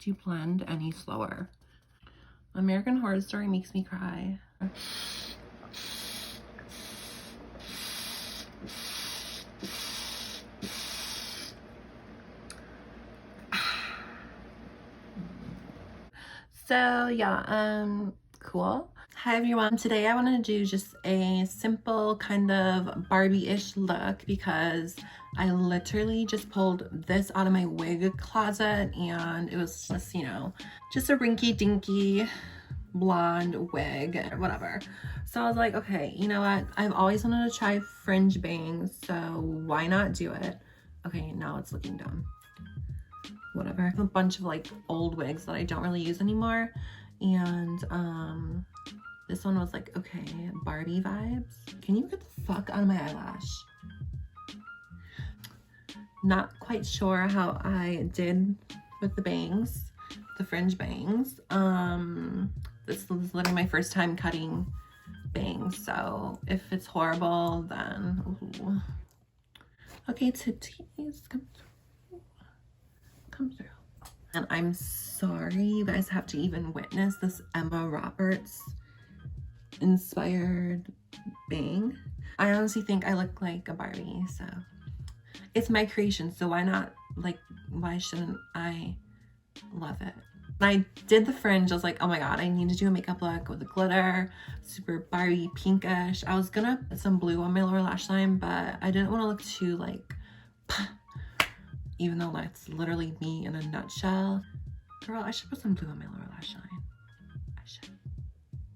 to blend any slower. American Horror Story makes me cry. So yeah, cool. Hi everyone, today I wanted to do just a simple kind of Barbie-ish look because I literally just pulled this out of my wig closet and it was just, you know, just a rinky-dinky blonde wig, whatever. So I was like, okay, you know what? I've always wanted to try fringe bangs, so why not do it? Okay, now it's looking dumb. Whatever. A bunch of like old wigs that I don't really use anymore, and this one was like, okay, Barbie vibes. Can you get the fuck out of my eyelash? Not quite sure how I did with the bangs, the fringe bangs. This was literally my first time cutting bangs, so if it's horrible, then ooh. Okay, titties, come through. And I'm sorry you guys have to even witness this Emma Roberts inspired bang. I honestly think I look like a Barbie, so it's my creation, so why not, like, why shouldn't I love it? When I did the fringe, I was like, oh my god, I need to do a makeup look with the glitter, super Barbie pinkish. I was gonna put some blue on my lower lash line, but I didn't want to look too like even though that's literally me in a nutshell. Girl, I should put some blue on my lower lash line. I should.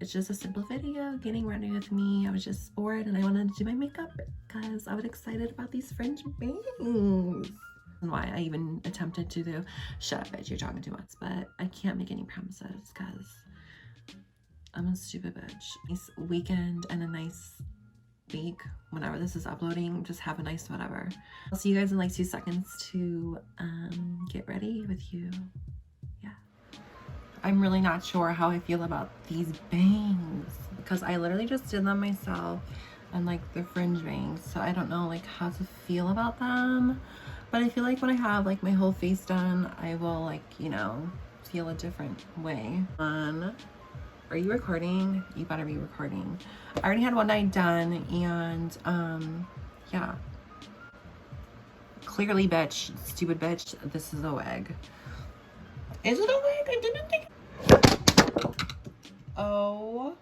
It's just a simple video getting ready with me. I was just bored and I wanted to do my makeup because I was excited about these fringe bangs. And why I even attempted to do, shut up bitch, you're talking too much. But I can't make any promises because I'm a stupid bitch. Nice weekend and a nice week whenever this is uploading. Just have a nice whatever. I'll see you guys in like 2 seconds to get ready with you. Yeah, I'm really not sure how I feel about these bangs because I literally just did them myself, and like they're fringe bangs, so I don't know like how to feel about them. But I feel like when I have like my whole face done, I will like, you know, feel a different way. Are you recording? You better be recording. I already had one night done, and yeah. Clearly, bitch, stupid bitch, this is a wig. Is it a wig? I didn't think. Oh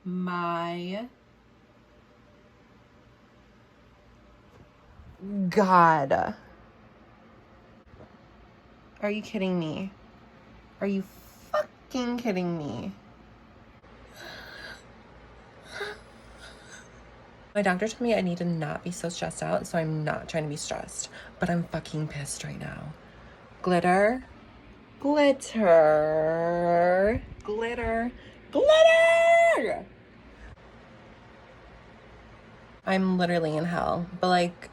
my god. Are you kidding me? Are you fucking kidding me? My doctor told me I need to not be so stressed out, so I'm not trying to be stressed. But I'm fucking pissed right now. Glitter. Glitter. Glitter. Glitter! I'm literally in hell, but like,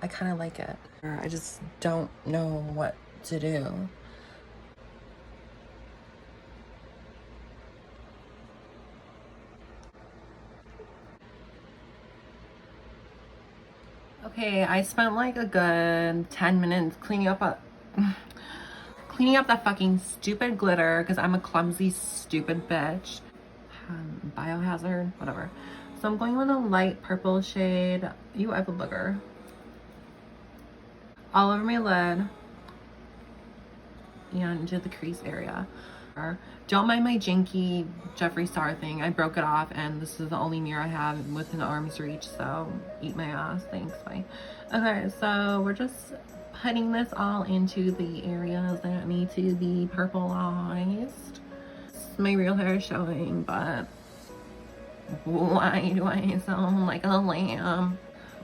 I kind of like it. I just don't know what to do. Okay, I spent like a good 10 minutes cleaning up that fucking stupid glitter because I'm a clumsy, stupid bitch. Biohazard, whatever. So I'm going with a light purple shade. You, I have a booger. All over my lid and into the crease area. Don't mind my janky Jeffree Star thing. I broke it off and this is the only mirror I have within arm's reach, so eat my ass. Thanks, bye. Okay, so we're just putting this all into the areas that need to be purpleized. My real hair is showing, but why do I sound like a lamb?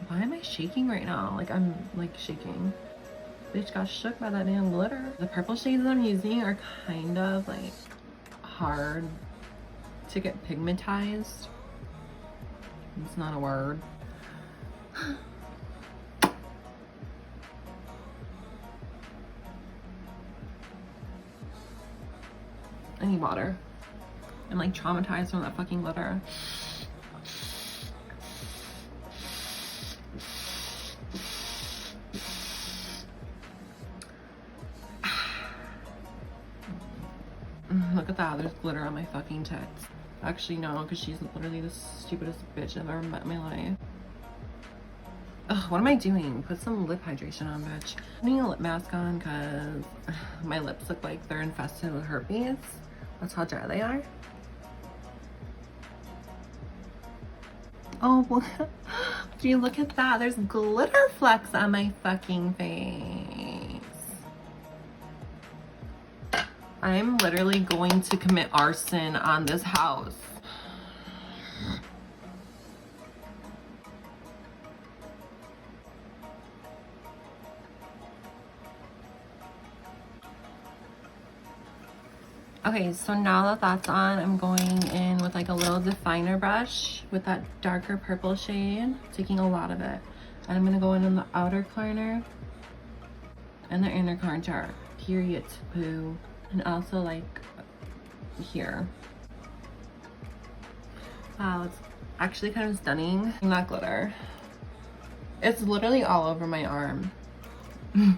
Why am I shaking right now? Like I'm like shaking. Bitch got shook by that damn glitter. The purple shades I'm using are kind of like hard to get pigmentized. It's not a word. I need water. I'm like traumatized from that fucking glitter. look at that. There's glitter on my fucking tits. Actually, no, because she's literally the stupidest bitch I've ever met in my life. Ugh, what am I doing? Put some lip hydration on, bitch. I'm putting a lip mask on because my lips look like they're infested with herpes. That's how dry they are. Oh, well, do you look at that? There's glitter flecks on my fucking face. I'm literally going to commit arson on this house. Okay, so now that that's on, I'm going in with like a little definer brush with that darker purple shade, taking a lot of it. And I'm gonna go in the outer corner and the inner corner, period, poo. And also like here. Wow, it's actually kind of stunning. Not glitter. It's literally all over my arm. Oh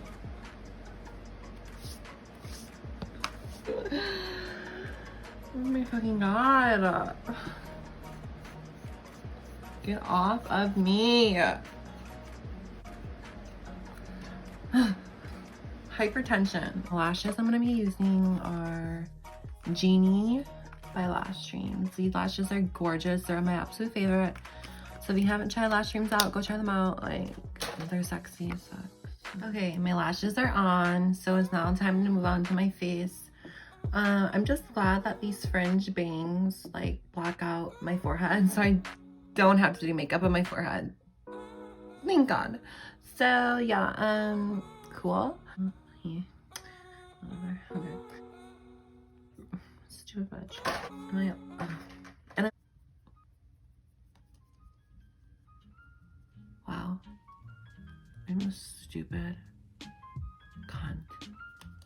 my fucking god. Get off of me. Hypertension. The lashes I'm gonna be using are Genie by Lash Streams. These lashes are gorgeous. They're my absolute favorite. So if you haven't tried Lash Streams out, go try them out. Like, they're sexy as fuck. Okay, my lashes are on. So it's now time to move on to my face. I'm just glad that these fringe bangs like block out my forehead, so I don't have to do makeup on my forehead. Thank God. So yeah, cool. Yeah. Whatever. Okay. Stupid bitch. Wow. I'm a stupid cunt.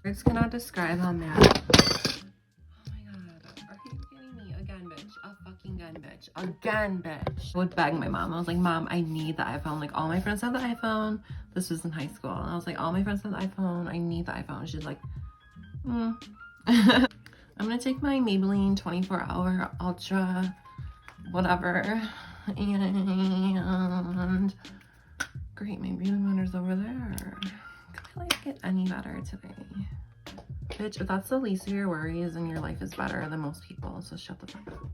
Words cannot describe how mad. Oh my god. Are you kidding me? Again, bitch. A fucking gun, bitch. Again, bitch. I would beg my mom. I was like, Mom, I need the iPhone. Like, all my friends have the iPhone. This was in high school. And I was like, all my friends have the iPhone. I need the iPhone. She's like, I'm gonna take my Maybelline 24-hour Ultra whatever. And great, my beauty blenders over there. Could my life get any better today? Bitch, if that's the least of your worries and your life is better than most people, so shut the fuck up.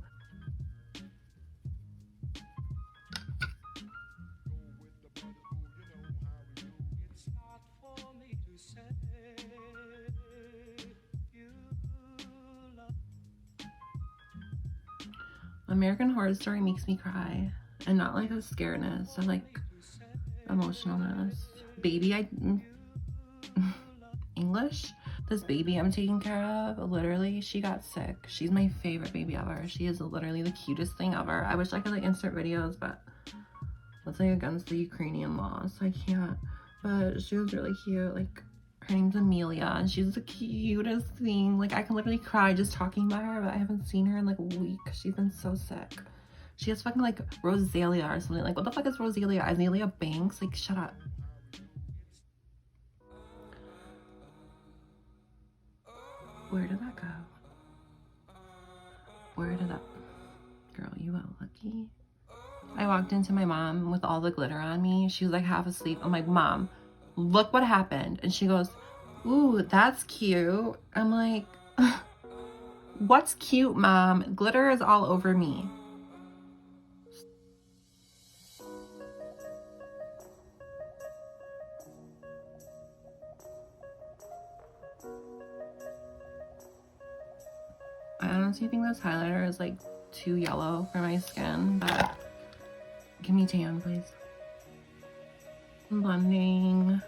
American Horror Story makes me cry, and not like a scaredness, or like emotionalness. Baby, English? This baby I'm taking care of, literally, she got sick. She's my favorite baby ever. She is literally the cutest thing ever. I wish I could like insert videos, but that's like against the Ukrainian law, so I can't. But she was really cute. Like, her name's Amelia, and she's the cutest thing. Like, I can literally cry just talking about her, but I haven't seen her in like a week. She's been so sick. She has fucking like Rosalia or something. Like, what the fuck is Rosalia? Azealia Banks? Like, shut up. Where did that go? Where did that... Girl, you are lucky. I walked into my mom with all the glitter on me. She was like half asleep. I'm like, Mom, look what happened. And she goes, ooh, that's cute. I'm like, what's cute, Mom? Glitter is all over me. I honestly think this highlighter is like too yellow for my skin, but give me tan, please. I'm blending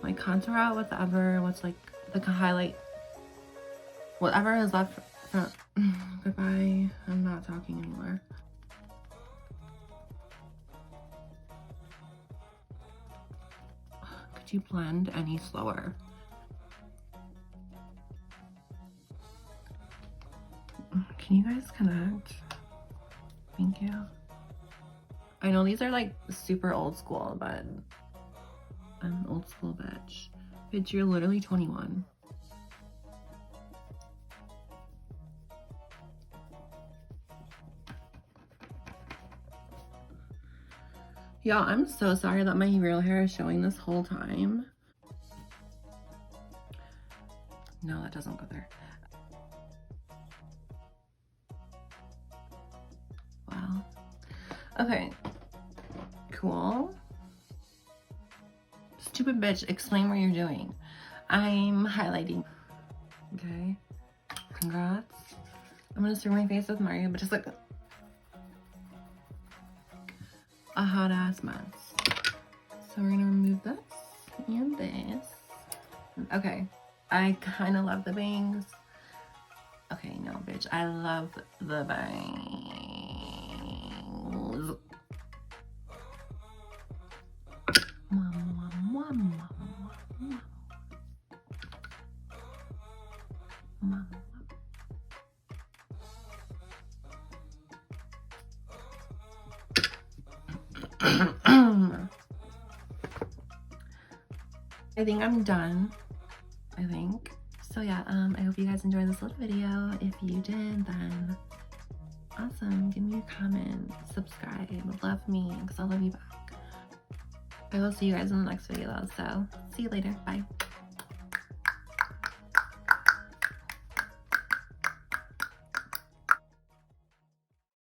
my contour out with what's like the highlight, whatever is left from. Goodbye. I'm not talking anymore. Could you blend any slower? Can you guys connect? Thank you. I know these are like super old school, but I'm an old school bitch. Bitch, you're literally 21. Y'all, I'm so sorry that my real hair is showing this whole time. No, that doesn't go there. Wow. Okay. Cool. Stupid bitch, explain what you're doing. I'm highlighting. Okay. Congrats. I'm gonna stir my face with Mario, but just like a hot ass mess. So we're gonna remove this and this. Okay. I kind of love the bangs. Okay, no, bitch. I love the bangs. I think I'm done. I think. So yeah, I hope you guys enjoyed this little video. If you did, then awesome. Give me a comment, subscribe, love me, because I love you back. I will see you guys in the next video though, so see you later. Bye.